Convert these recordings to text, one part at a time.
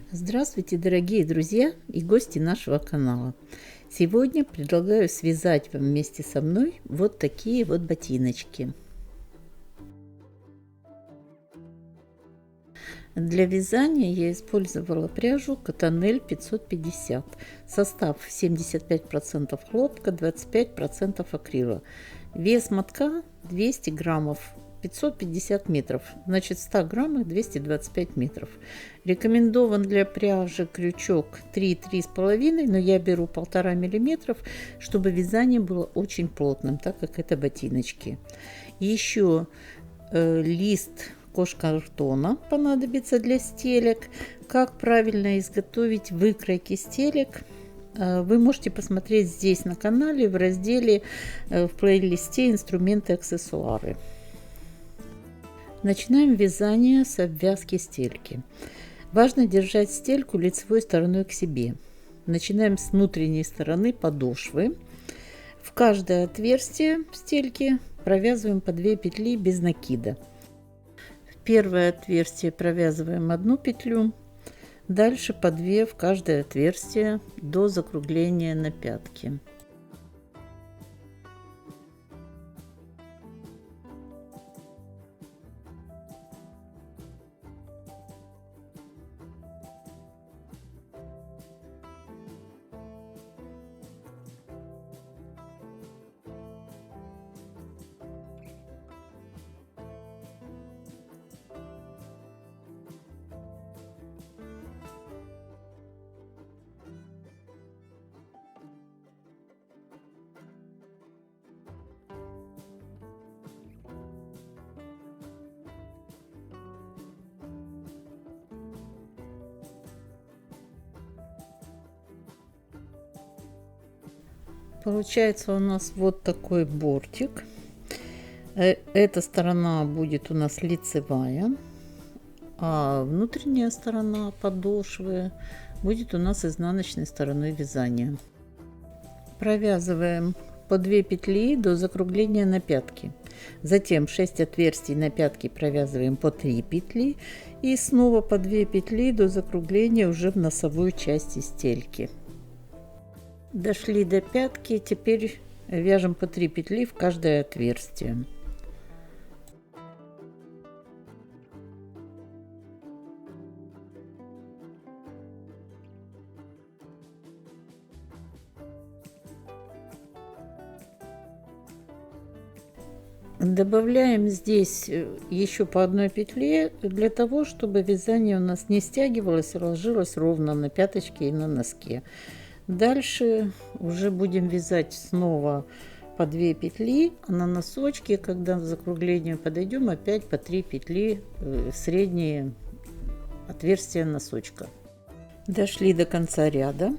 Здравствуйте, дорогие друзья и гости нашего канала. Сегодня предлагаю связать вам вместе со мной вот такие вот ботиночки. Для вязания я использовала пряжу Cottonelle 550. Состав 75% хлопка, 25% акрила. Вес мотка 200 граммов. 550 метров, значит в 100 граммах 225 метров. Рекомендован для пряжи крючок 3-3,5, но я беру 1,5 миллиметров, чтобы вязание было очень плотным, так как это ботиночки. Еще лист кожкартона понадобится для стелек. Как правильно изготовить выкройки стелек, вы можете посмотреть здесь на канале в разделе в плейлисте «Инструменты и аксессуары». Начинаем вязание с обвязки стельки. Важно держать стельку лицевой стороной к себе. Начинаем с внутренней стороны подошвы. В каждое отверстие стельки провязываем по 2 петли без накида. В первое отверстие провязываем 1 петлю, дальше по 2 в каждое отверстие до закругления на пятки. Получается у нас вот такой бортик. Эта сторона будет у нас лицевая, а внутренняя сторона подошвы будет у нас изнаночной стороной вязания. Провязываем по 2 петли до закругления на пятки. Затем 6 отверстий на пятки провязываем по 3 петли и снова по 2 петли до закругления уже в носовую часть стельки. Дошли до пятки, теперь вяжем по 3 петли в каждое отверстие. Добавляем здесь еще по 1 петле для того, чтобы вязание у нас не стягивалось, а ложилось ровно на пяточке и на носке. Дальше уже будем вязать снова по 2 петли, а на носочке, когда к закруглению подойдем, опять по 3 петли в средние отверстия носочка. Дошли до конца ряда.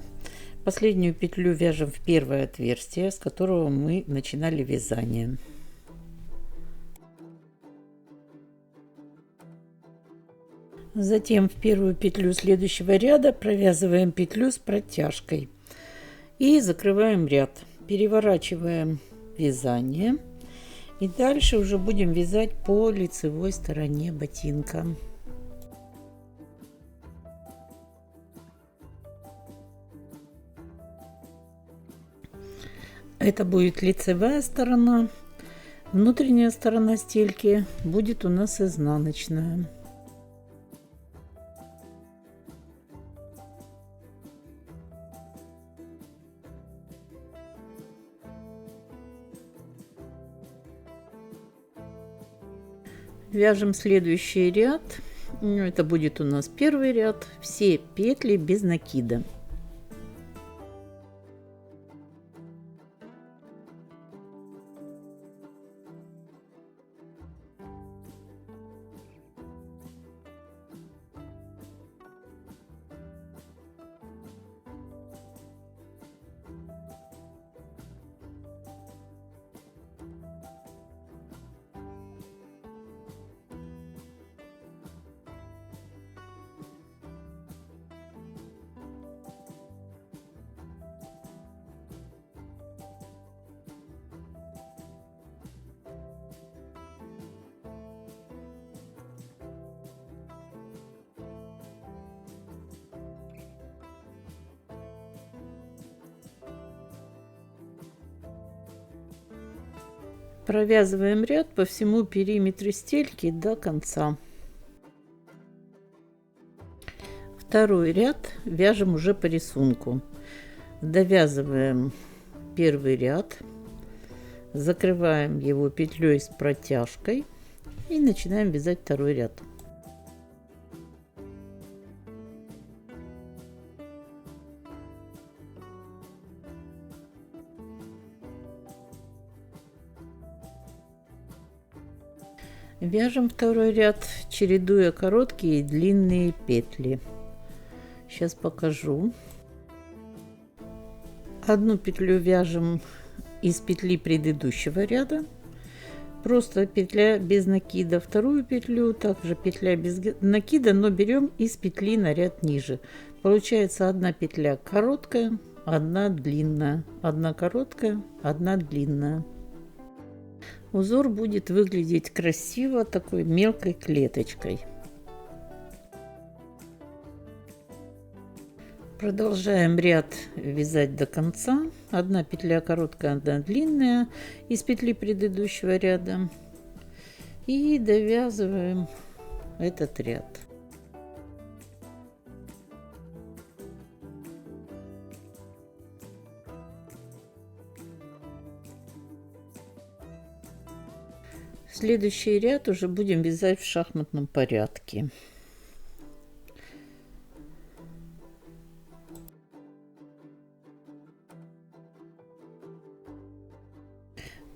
Последнюю петлю вяжем в первое отверстие, с которого мы начинали вязание. Затем в первую петлю следующего ряда провязываем петлю с протяжкой и закрываем ряд. Переворачиваем вязание и дальше уже будем вязать по лицевой стороне ботинка. Это будет лицевая сторона, внутренняя сторона стельки будет у нас изнаночная. Вяжем следующий ряд. Это будет у нас первый ряд. Все петли без накида. Провязываем ряд по всему периметру стельки до конца. Второй ряд вяжем уже по рисунку. Довязываем первый ряд, закрываем его петлей с протяжкой и начинаем вязать второй ряд. Вяжем второй ряд, чередуя короткие и длинные петли. Сейчас покажу. Одну петлю вяжем из петли предыдущего ряда, просто петля без накида. Вторую петлю также петля без накида, но берем из петли на ряд ниже. Получается одна петля короткая, одна длинная, одна короткая, одна длинная. Узор будет выглядеть красиво такой мелкой клеточкой. Продолжаем ряд вязать до конца. Одна петля короткая, одна длинная из петли предыдущего ряда. И довязываем этот ряд. Следующий ряд уже будем вязать в шахматном порядке.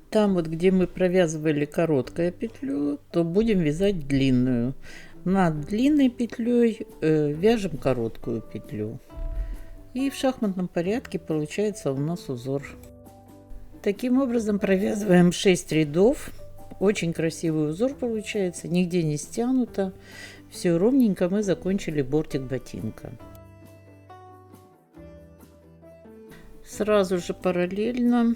Там вот, где мы провязывали короткую петлю, то будем вязать длинную. Над длинной петлей вяжем короткую петлю. И в шахматном порядке получается у нас узор. Таким образом провязываем 6 рядов. Очень красивый узор получается, нигде не стянуто. Все ровненько, мы закончили бортик ботинка. Сразу же параллельно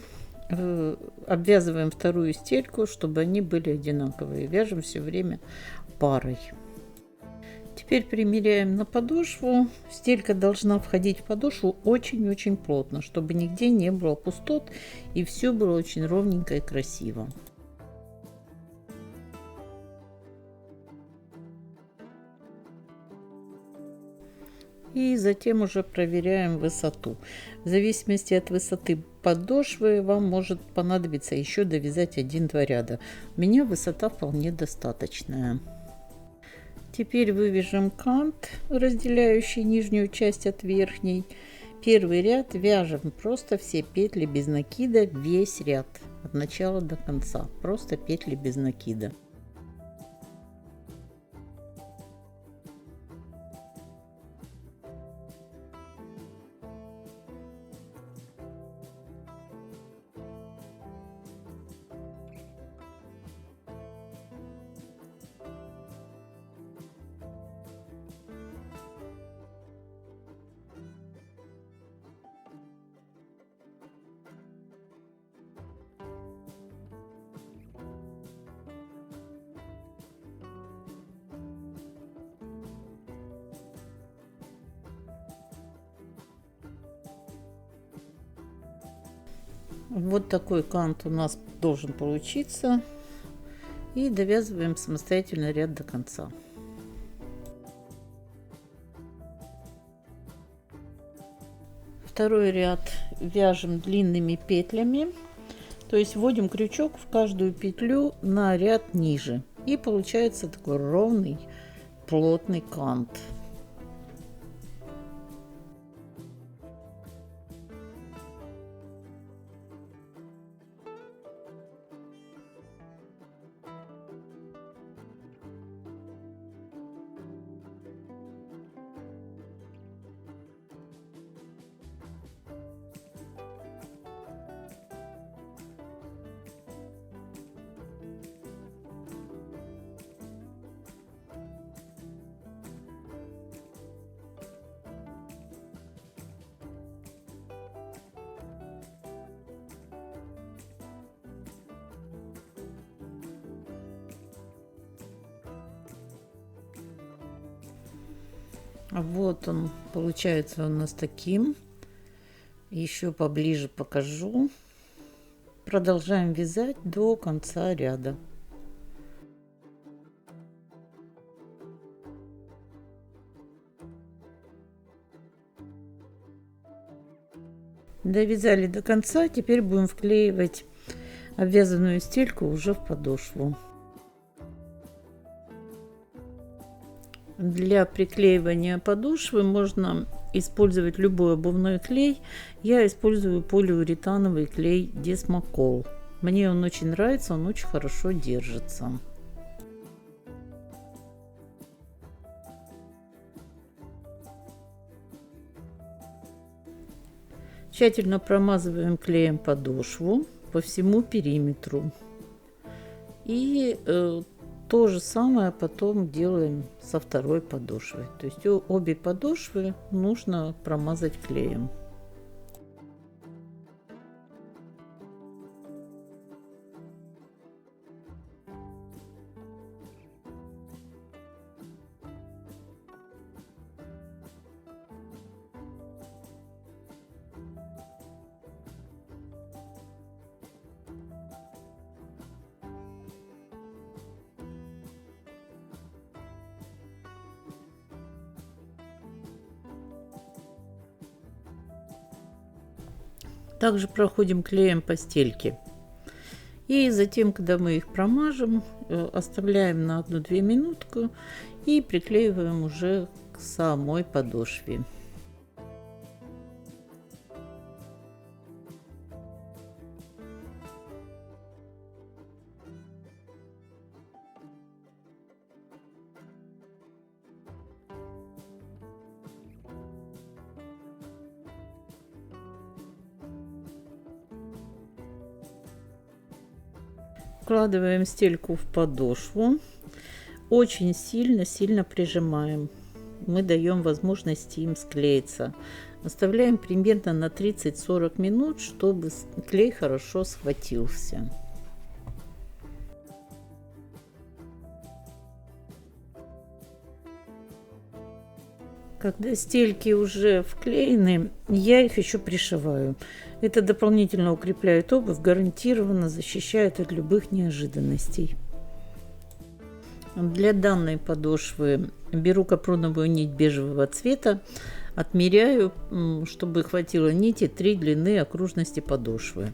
обвязываем вторую стельку, чтобы они были одинаковые. Вяжем все время парой. Теперь примеряем на подошву. Стелька должна входить в подошву очень-очень плотно, чтобы нигде не было пустот и все было очень ровненько и красиво. И затем уже проверяем высоту. В зависимости от высоты подошвы вам может понадобиться еще довязать 1-2 ряда. У меня высота вполне достаточная. Теперь вывяжем кант, разделяющий нижнюю часть от верхней. Первый ряд вяжем просто все петли без накида, весь ряд от начала до конца. Просто петли без накида. Вот такой кант у нас должен получиться. И довязываем самостоятельно ряд до конца. Второй ряд вяжем длинными петлями. То есть вводим крючок в каждую петлю на ряд ниже. И получается такой ровный, плотный кант. Вот он получается у нас таким. Еще поближе покажу. продолжаем вязать до конца ряда. Довязали до конца, теперь будем вклеивать обвязанную стельку уже в подошву. Для приклеивания подошвы можно использовать любой обувной клей. Я использую полиуретановый клей Desmocol. Мне он очень нравится, он очень хорошо держится. Тщательно промазываем клеем подошву по всему периметру. И то же самое потом делаем со второй подошвой. То есть обе подошвы нужно промазать клеем. Также проходим клеем по стельке. И затем, когда мы их промажем, оставляем на 1-2 минутку и приклеиваем уже к самой подошве. Вкладываем стельку в подошву, очень сильно прижимаем. Мы даем возможность им склеиться. Оставляем примерно на 30-40 минут, чтобы клей хорошо схватился. Когда стельки уже вклеены, я их еще пришиваю. Это дополнительно укрепляет обувь, гарантированно защищает от любых неожиданностей. Для данной подошвы беру капроновую нить бежевого цвета, отмеряю, чтобы хватило нити 3 длины окружности подошвы.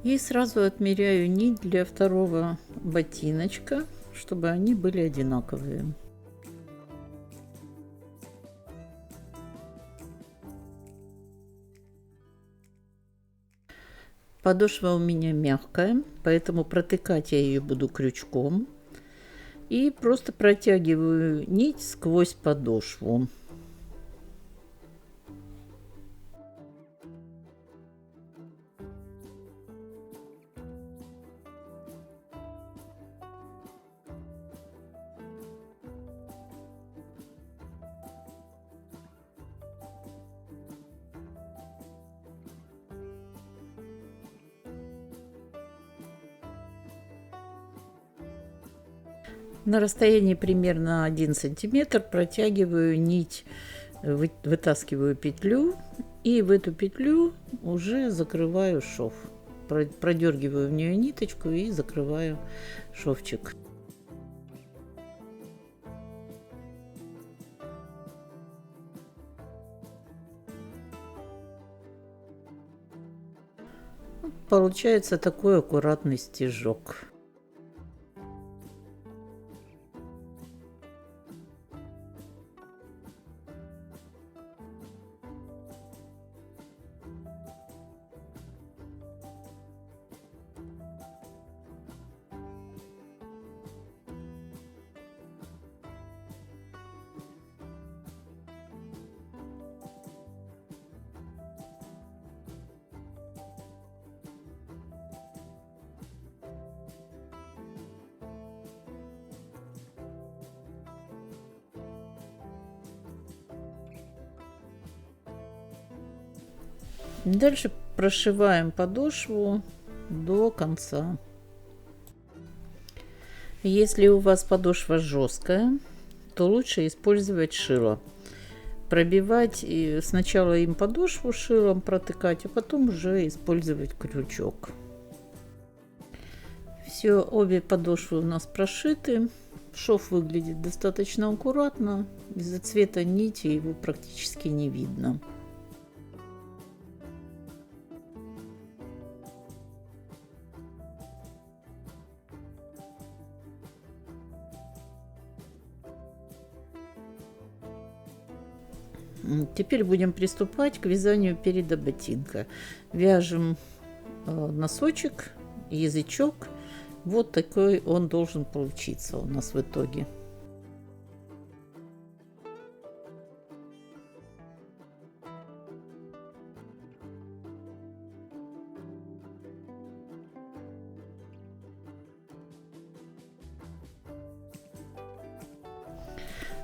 И сразу отмеряю нить для второго ботиночка, чтобы они были одинаковые. Подошва у меня мягкая, поэтому протыкать я ее буду крючком. И просто протягиваю нить сквозь подошву. На расстоянии примерно 1 сантиметр протягиваю нить, вытаскиваю петлю и в эту петлю уже закрываю шов. Продергиваю в нее ниточку и закрываю шовчик. Получается такой аккуратный стежок. Дальше прошиваем подошву до конца. Если у вас подошва жесткая, то лучше использовать шило. Пробивать и сначала им подошву шилом протыкать, а потом уже использовать крючок. Все, обе подошвы у нас прошиты. Шов выглядит достаточно аккуратно. Из-за цвета нити его практически не видно. Теперь будем приступать к вязанию переда ботинка. Вяжем носочек, язычок. Вот такой он должен получиться у нас в итоге.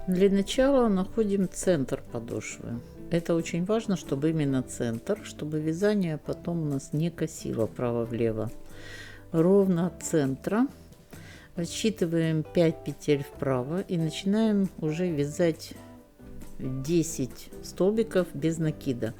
Для начала находим центр подошвы. Это очень важно, чтобы именно центр, чтобы вязание потом у нас не косило вправо-влево. Ровно от центра отсчитываем 5 петель вправо и начинаем уже вязать 10 столбиков без накида.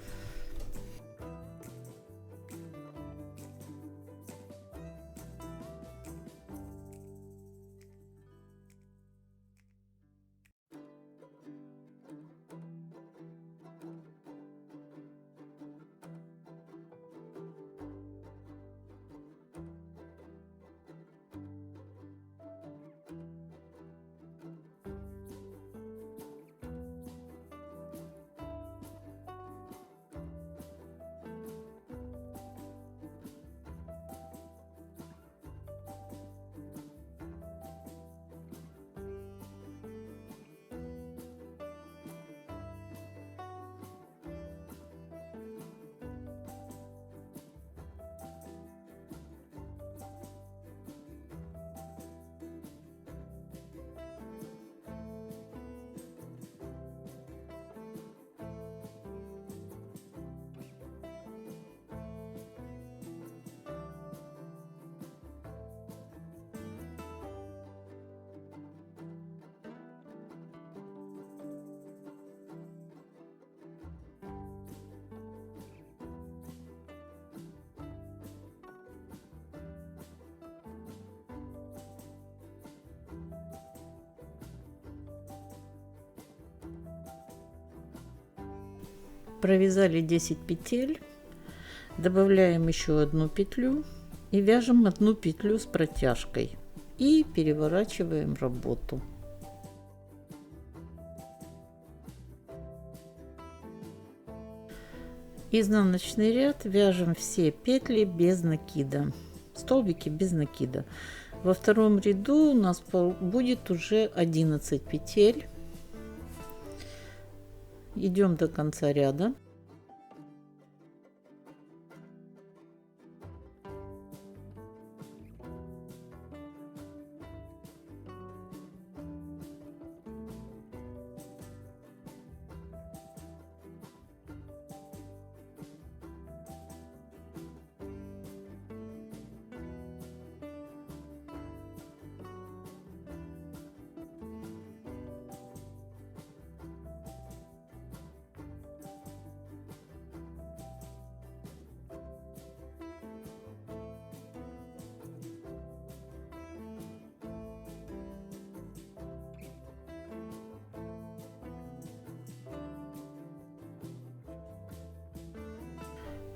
Провязали 10 петель, добавляем еще одну петлю и вяжем одну петлю с протяжкой и переворачиваем работу. Изнаночный ряд вяжем все петли без накида, столбики без накида. Во втором ряду у нас будет уже 11 петель. Идем до конца ряда.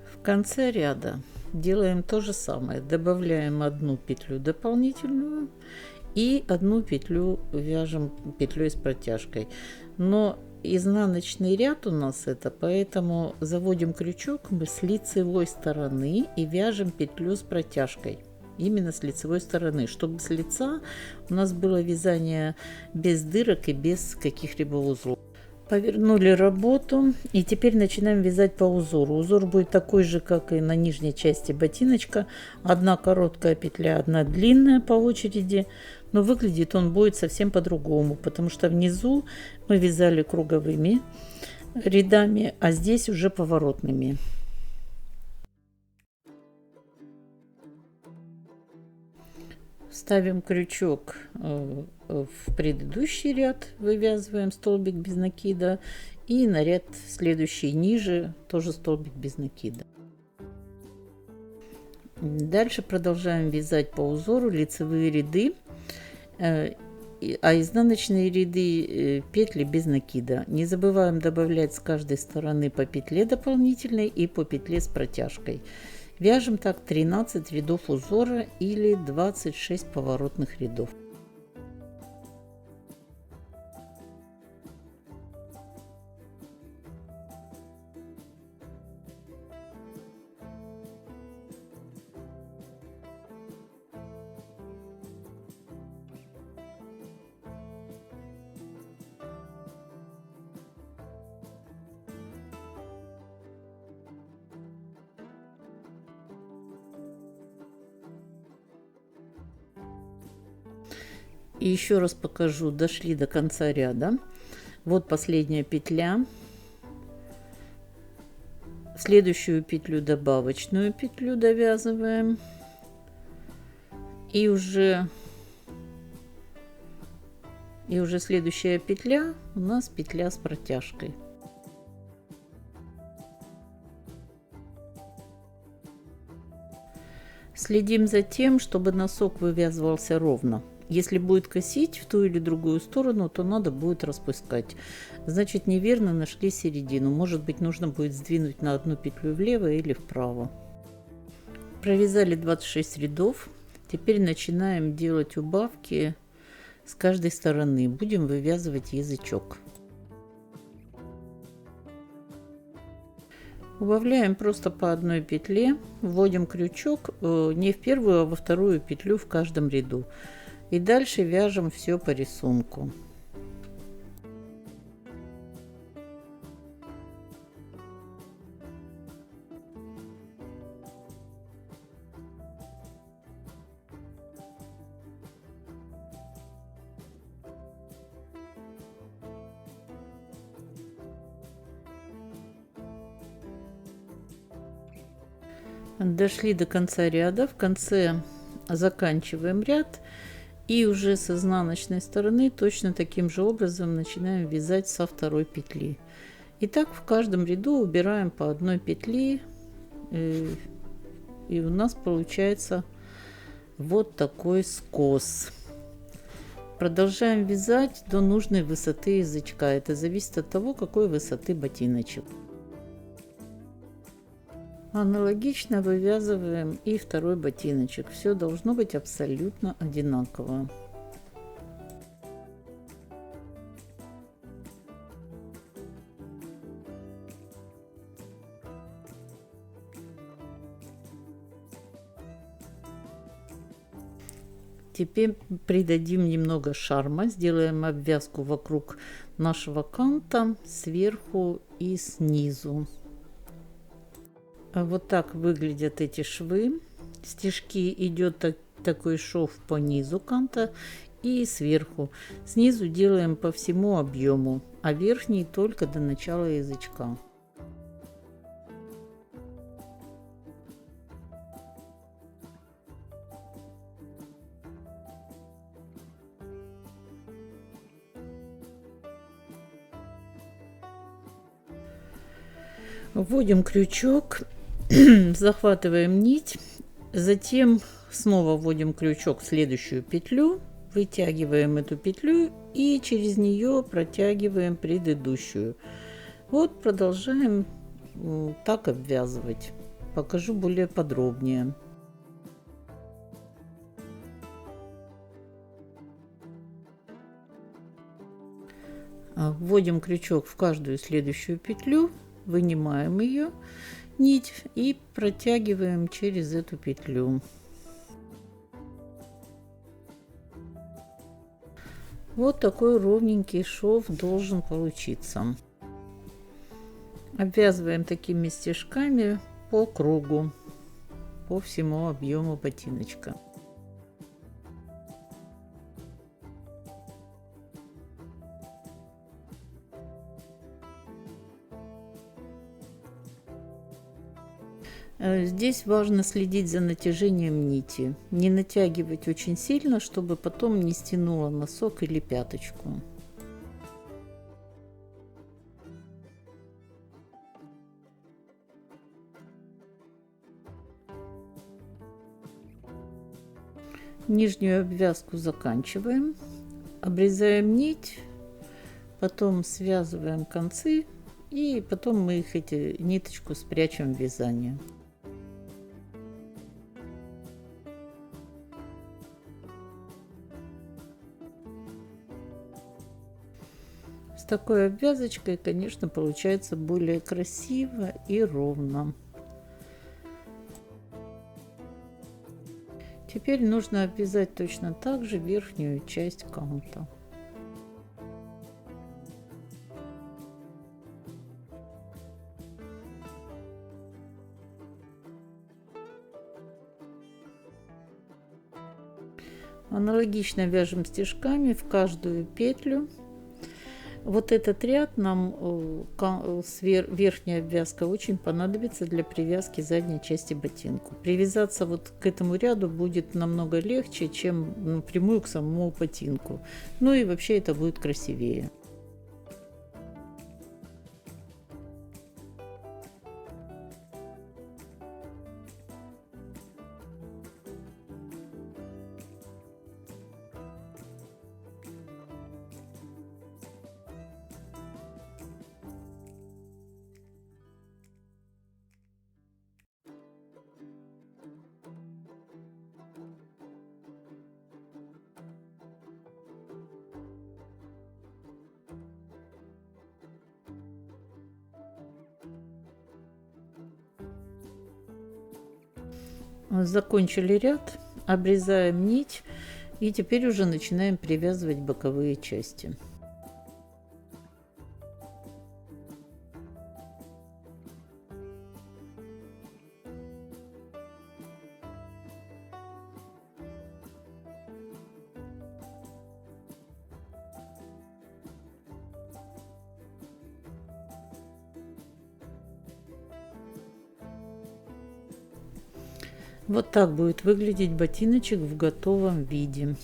В конце ряда делаем то же самое, добавляем одну петлю дополнительную и одну петлю вяжем петлей с протяжкой. Но изнаночный ряд у нас это, поэтому заводим крючок мы с лицевой стороны и вяжем петлю с протяжкой. Именно с лицевой стороны, чтобы с лица у нас было вязание без дырок и без каких-либо узлов. Повернули работу и теперь начинаем вязать по узору. Узор будет такой же, как и на нижней части ботиночка. Одна короткая петля, одна длинная по очереди. Но выглядит он будет совсем по-другому, потому что внизу мы вязали круговыми рядами, а здесь уже поворотными. Ставим крючок в предыдущий ряд, вывязываем столбик без накида, и на ряд следующий ниже тоже столбик без накида. Дальше продолжаем вязать по узору лицевые ряды, а изнаночные ряды петли без накида. Не забываем добавлять с каждой стороны по петле дополнительной и по петле с протяжкой. Вяжем так 13 рядов узора или 26 поворотных рядов. И еще раз покажу, дошли до конца ряда. Вот последняя петля. Следующую петлю добавочную петлю довязываем. И уже следующая петля у нас петля с протяжкой. Следим за тем, чтобы носок вывязывался ровно. Если будет косить в ту или другую сторону, то надо будет распускать. Значит, неверно нашли середину. Может быть, нужно будет сдвинуть на одну петлю влево или вправо. Провязали 26 рядов. Теперь начинаем делать убавки с каждой стороны. Будем вывязывать язычок. Убавляем просто по одной петле. Вводим крючок не в первую, а во вторую петлю в каждом ряду. И дальше вяжем все по рисунку. Дошли до конца ряда. В конце заканчиваем ряд. И уже с изнаночной стороны точно таким же образом начинаем вязать со второй петли. И так в каждом ряду убираем по одной петли. И у нас получается вот такой скос. Продолжаем вязать до нужной высоты язычка. Это зависит от того, какой высоты ботиночек. Аналогично вывязываем и второй ботиночек. Все должно быть абсолютно одинаково. Теперь придадим немного шарма, сделаем обвязку вокруг нашего канта сверху и снизу. Вот так выглядят эти швы. Стежки идет такой шов по низу канта и сверху. Снизу делаем по всему объему, а верхний только до начала язычка. Вводим крючок, захватываем нить, затем снова вводим крючок в следующую петлю, вытягиваем эту петлю и через нее протягиваем предыдущую. Вот продолжаем так обвязывать. Покажу более подробнее. Вводим крючок в каждую следующую петлю. Вынимаем ее нить и протягиваем через эту петлю. Вот такой ровненький шов должен получиться. Обвязываем такими стежками по кругу, по всему объему ботиночка. Здесь важно следить за натяжением нити. Не натягивать очень сильно, чтобы потом не стянуло носок или пяточку. Нижнюю обвязку заканчиваем, обрезаем нить, потом связываем концы и потом мы эти ниточку спрячем в вязание. С такой обвязочкой, конечно, получается более красиво и ровно. Теперь нужно обвязать точно так же верхнюю часть канта. Аналогично вяжем стежками в каждую петлю. Вот этот ряд нам верхняя обвязка очень понадобится для привязки задней части ботинку. Привязаться вот к этому ряду будет намного легче, чем напрямую к самому ботинку. Ну и вообще это будет красивее. Закончили ряд, обрезаем нить и теперь уже начинаем привязывать боковые части. Вот так будет выглядеть ботиночек в готовом виде.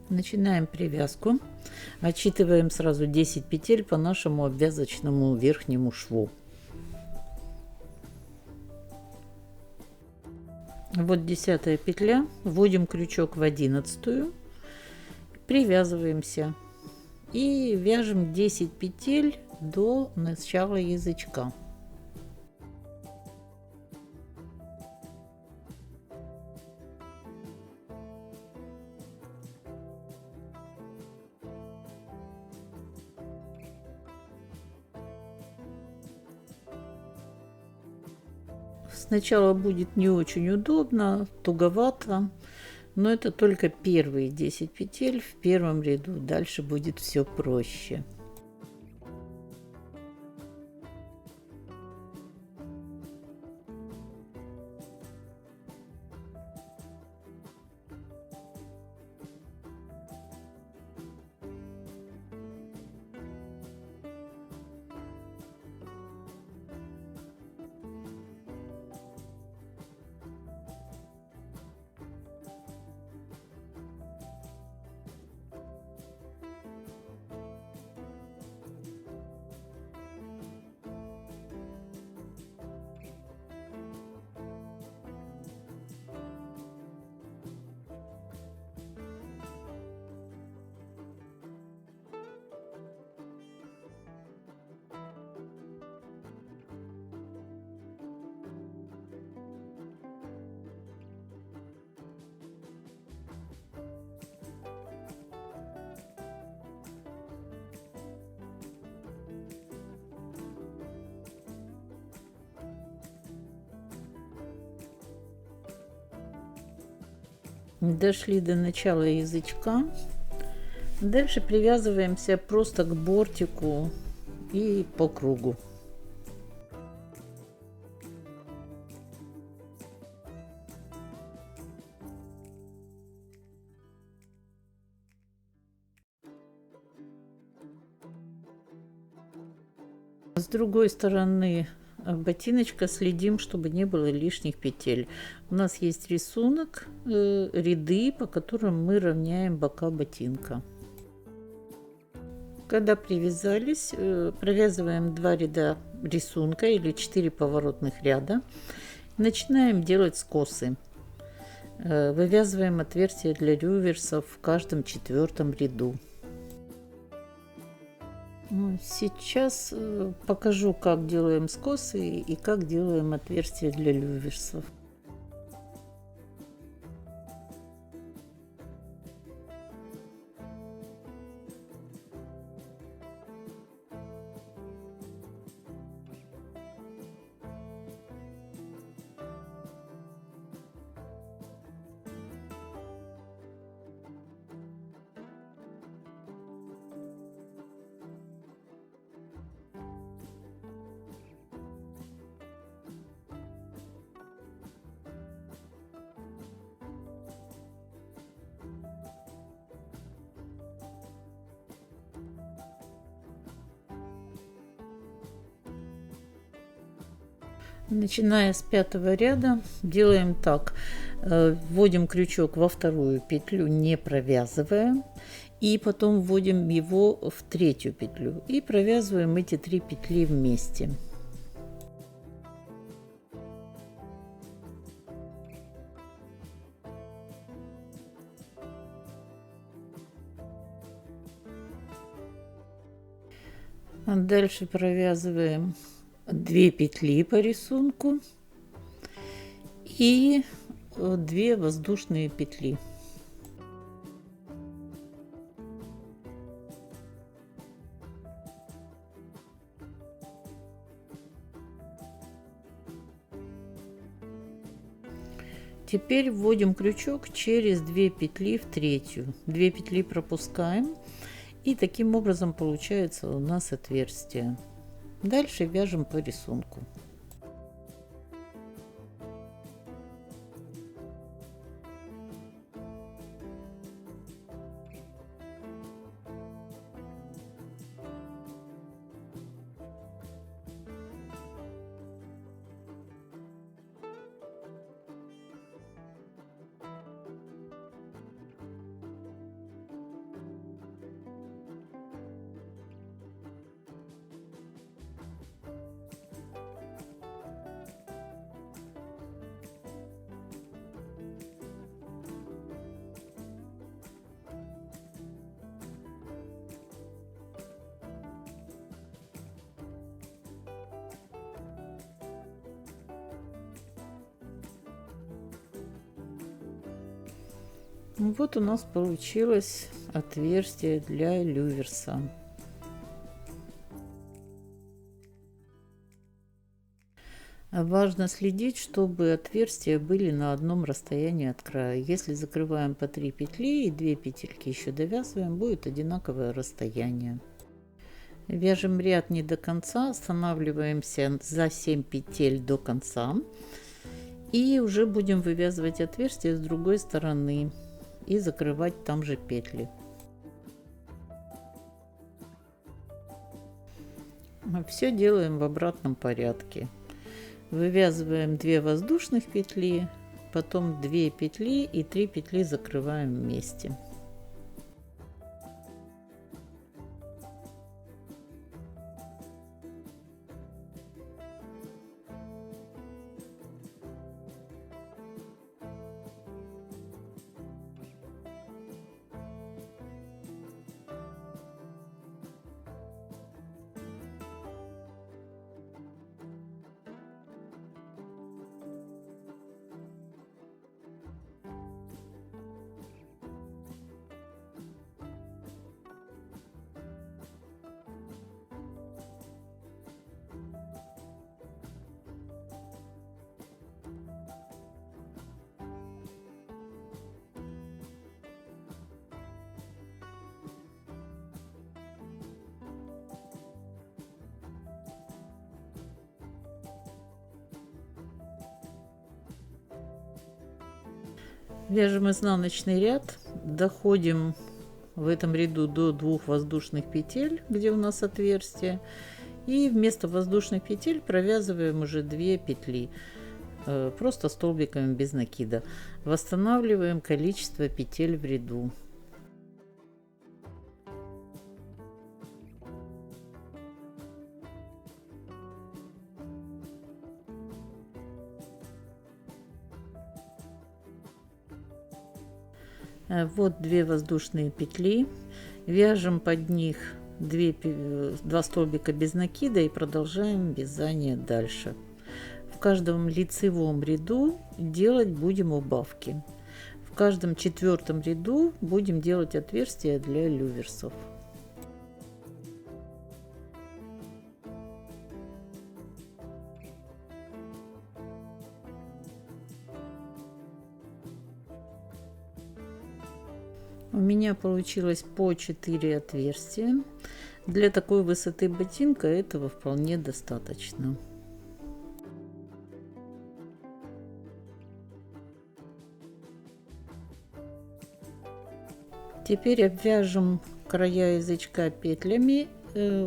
Начинаем привязку. Отсчитываем сразу 10 петель по нашему обвязочному верхнему шву. Вот 10-я петля, вводим крючок в 11-ю, привязываемся и вяжем 10 петель до начала язычка. Сначала будет не очень удобно, туговато, но это только первые 10 петель в первом ряду. Дальше будет все проще. Дошли до начала язычка. Дальше привязываемся просто к бортику и по кругу. С другой стороны ботиночка следим, чтобы не было лишних петель. У нас есть рисунок, ряды, по которым мы равняем бока ботинка. Когда привязались, провязываем 2 ряда рисунка или 4 поворотных ряда. Начинаем делать скосы. Вывязываем отверстия для рюверсов в каждом 4-м ряду. Сейчас покажу, как делаем скосы и как делаем отверстия для люверсов. Начиная с 5-го ряда делаем так. Вводим крючок во 2-ю петлю, не провязывая, и потом вводим его в 3-ю петлю и провязываем эти 3 петли вместе. Дальше провязываем 2 петли по рисунку и 2 воздушные петли. Теперь вводим крючок через 2 петли в 3-ю. 2 петли пропускаем, и таким образом получается у нас отверстие. Дальше вяжем по рисунку. Вот у нас получилось отверстие для люверса. Важно следить, чтобы отверстия были на одном расстоянии от края. Если закрываем по 3 петли и 2 петельки еще довязываем, будет одинаковое расстояние. Вяжем ряд не до конца, останавливаемся за 7 петель до конца и уже будем вывязывать отверстие с другой стороны и закрывать там же петли. Все делаем в обратном порядке. Вывязываем 2 воздушных петли, потом 2 петли и 3 петли закрываем вместе. Вяжем изнаночный ряд, доходим в этом ряду до 2 воздушных петель, где у нас отверстие, И вместо воздушных петель провязываем уже 2 петли, просто столбиками без накида. Восстанавливаем количество петель в ряду. Вот 2 воздушные петли, вяжем под них 2 столбика без накида и продолжаем вязание дальше. В каждом лицевом ряду делать будем убавки. В каждом 4-м ряду будем делать отверстия для люверсов. У меня получилось по 4 отверстия. Для такой высоты ботинка этого вполне достаточно. Теперь обвяжем края язычка петлями,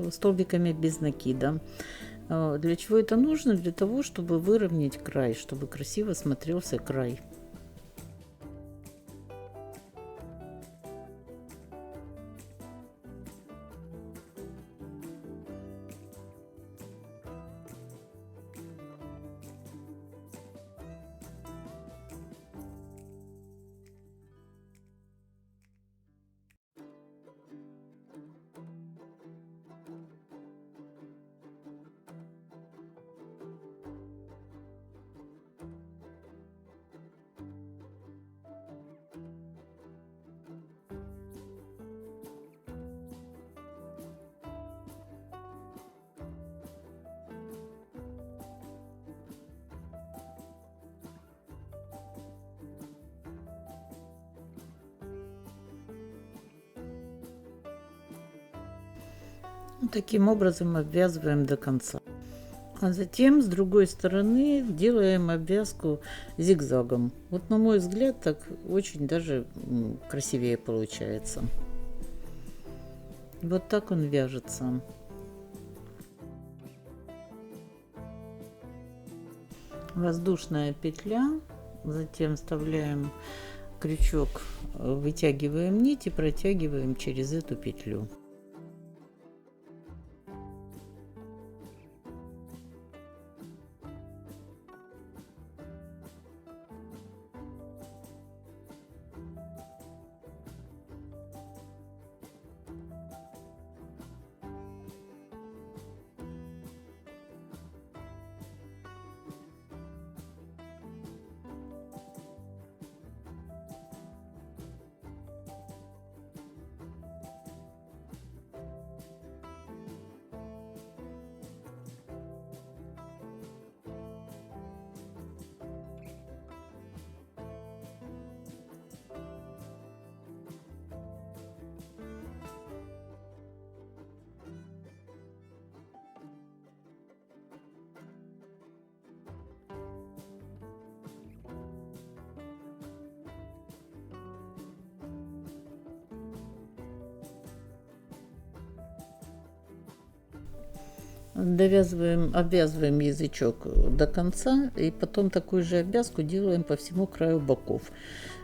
столбиками без накида. Для чего это нужно? Для того, чтобы выровнять край, чтобы красиво смотрелся край. Таким образом обвязываем до конца. А затем с другой стороны делаем обвязку зигзагом. Вот на мой взгляд так очень даже красивее получается. Вот так он вяжется. Воздушная петля, затем вставляем крючок, вытягиваем нить и протягиваем через эту петлю. Обвязываем язычок до конца, и потом такую же обвязку делаем по всему краю боков.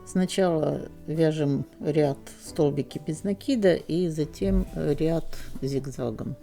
Сначала вяжем ряд столбики без накида и затем ряд зигзагом.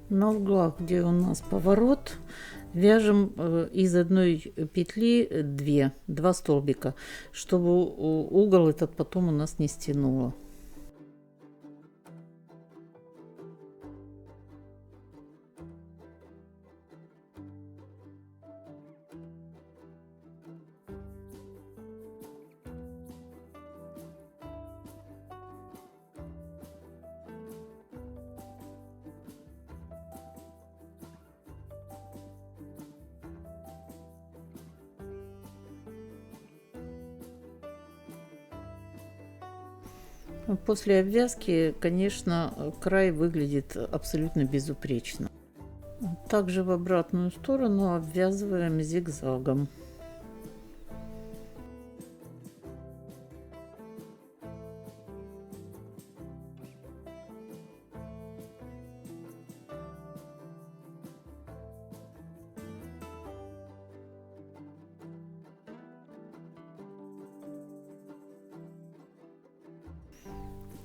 На углах, где у нас поворот, Вяжем из одной петли два столбика, чтобы угол этот потом у нас не стянуло. После обвязки, конечно, край выглядит абсолютно безупречно. Также в обратную сторону обвязываем зигзагом.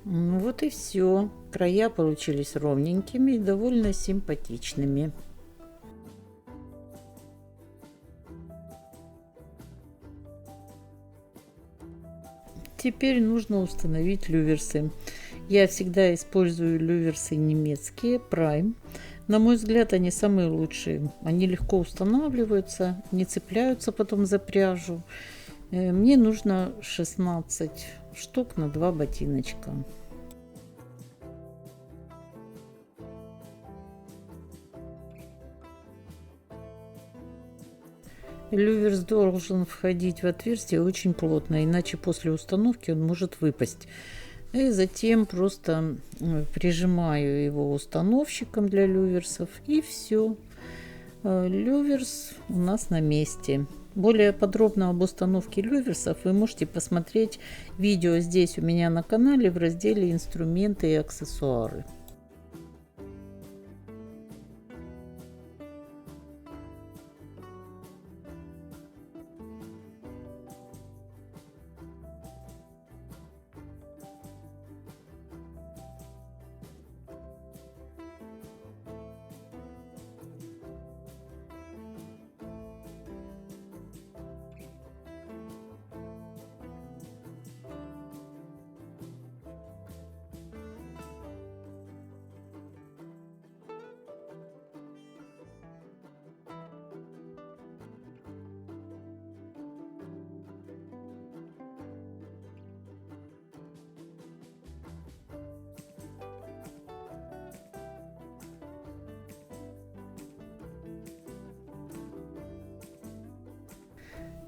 Вот и все. Края получились ровненькими и довольно симпатичными. Теперь нужно установить люверсы. Я всегда использую люверсы немецкие, Prime. На мой взгляд, они самые лучшие. Они легко устанавливаются, не цепляются потом за пряжу. Мне нужно 16 штук на 2 ботиночка. Люверс должен входить в отверстие очень плотно, иначе после установки он может выпасть. И затем просто прижимаю его установщиком для люверсов, и все. Люверс у нас на месте. Более подробно об установке люверсов вы можете посмотреть видео здесь у меня на канале в разделе «Инструменты и аксессуары».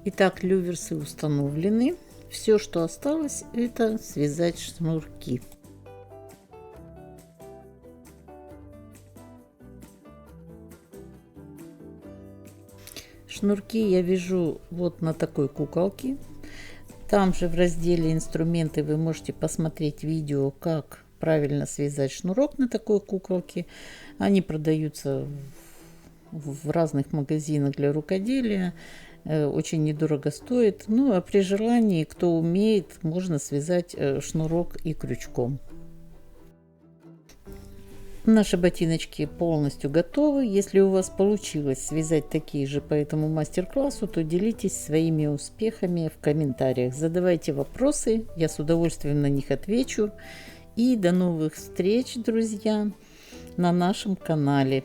Итак, люверсы установлены. Все, что осталось, это связать шнурки. Шнурки я вяжу вот на такой куколке. Там же в разделе «Инструменты» вы можете посмотреть видео, как правильно связать шнурок на такой куколке. Они продаются в разных магазинах для рукоделия. Очень недорого стоит. Ну а при желании, кто умеет, можно связать шнурок и крючком. Наши ботиночки полностью готовы. Если у вас получилось связать такие же по этому мастер-классу, то делитесь своими успехами в комментариях. Задавайте вопросы, я с удовольствием на них отвечу. И до новых встреч, друзья, на нашем канале.